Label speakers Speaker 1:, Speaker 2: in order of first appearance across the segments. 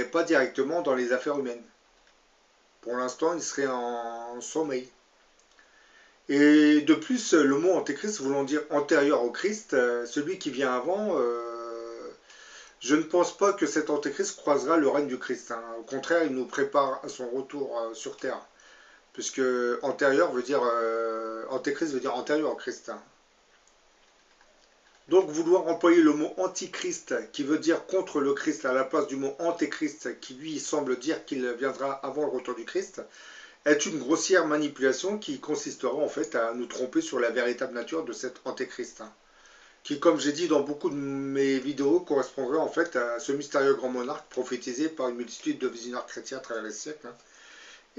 Speaker 1: pas directement dans les affaires humaines. Pour l'instant, il serait en sommeil. Et de plus, le mot antéchrist voulant dire antérieur au Christ, celui qui vient avant, je ne pense pas que cet antéchrist croisera le règne du Christ, hein. Au contraire, il nous prépare à son retour sur terre. Puisque antérieur veut dire antéchrist veut dire antérieur au Christ, hein. Donc vouloir employer le mot antichrist, qui veut dire contre le Christ, à la place du mot antéchrist, qui lui semble dire qu'il viendra avant le retour du Christ, est une grossière manipulation qui consistera en fait à nous tromper sur la véritable nature de cet antéchrist, hein, qui, comme j'ai dit dans beaucoup de mes vidéos, correspondrait en fait à ce mystérieux grand monarque prophétisé par une multitude de visionnaires chrétiens à travers les siècles, hein.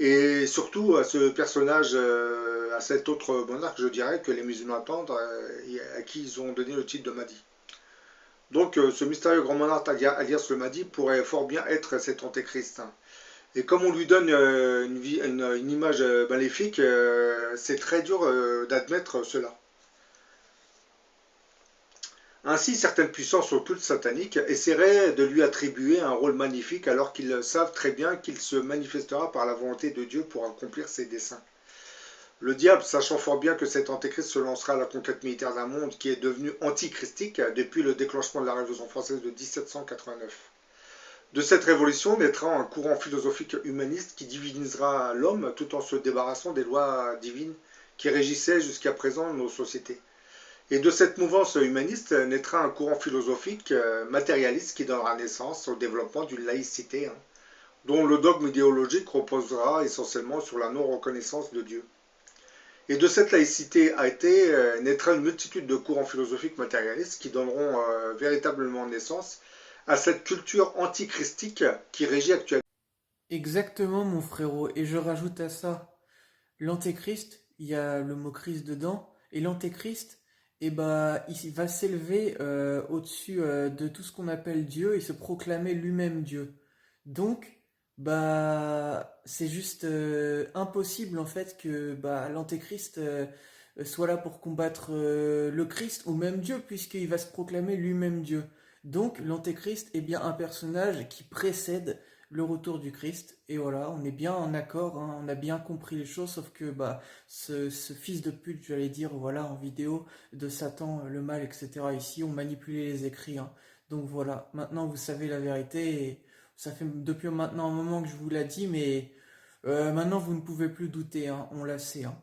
Speaker 1: Et surtout à ce personnage, à cet autre monarque, je dirais, que les musulmans attendent, à qui ils ont donné le titre de Mahdi. Donc ce mystérieux grand monarque alias le Mahdi pourrait fort bien être cet antéchrist, hein. Et comme on lui donne une image maléfique, c'est très dur d'admettre cela. Ainsi, certaines puissances occultes sataniques essaieraient de lui attribuer un rôle magnifique alors qu'ils savent très bien qu'il se manifestera par la volonté de Dieu pour accomplir ses desseins. Le diable, sachant fort bien que cet antéchrist se lancera à la conquête militaire d'un monde qui est devenu antichristique depuis le déclenchement de la Révolution française de 1789. De cette révolution naîtra un courant philosophique humaniste qui divinisera l'homme tout en se débarrassant des lois divines qui régissaient jusqu'à présent nos sociétés. Et de cette mouvance humaniste naîtra un courant philosophique matérialiste qui donnera naissance au développement d'une laïcité, hein, dont le dogme idéologique reposera essentiellement sur la non-reconnaissance de Dieu. Et de cette laïcité naîtra une multitude de courants philosophiques matérialistes qui donneront véritablement naissance à cette culture antichristique qui régit actuellement.
Speaker 2: Exactement, mon frérot. Et je rajoute à ça l'antéchrist, il y a le mot Christ dedans, et l'antéchrist, eh ben, il va s'élever au-dessus de tout ce qu'on appelle Dieu et se proclamer lui-même Dieu. Donc, bah, c'est juste impossible en fait que bah, l'antéchrist soit là pour combattre le Christ ou même Dieu, puisqu'il va se proclamer lui-même Dieu. Donc, l'antéchrist est bien un personnage qui précède le retour du Christ. Et voilà, on est bien en accord, hein, on a bien compris les choses, sauf que bah, ce fils de pute, j'allais dire, voilà, en vidéo, de Satan, le mal, etc. Ici, on manipulait les écrits, hein. Donc voilà, maintenant vous savez la vérité, et ça fait depuis maintenant un moment que je vous l'ai dit, mais maintenant vous ne pouvez plus douter, hein, on l'a sait, hein.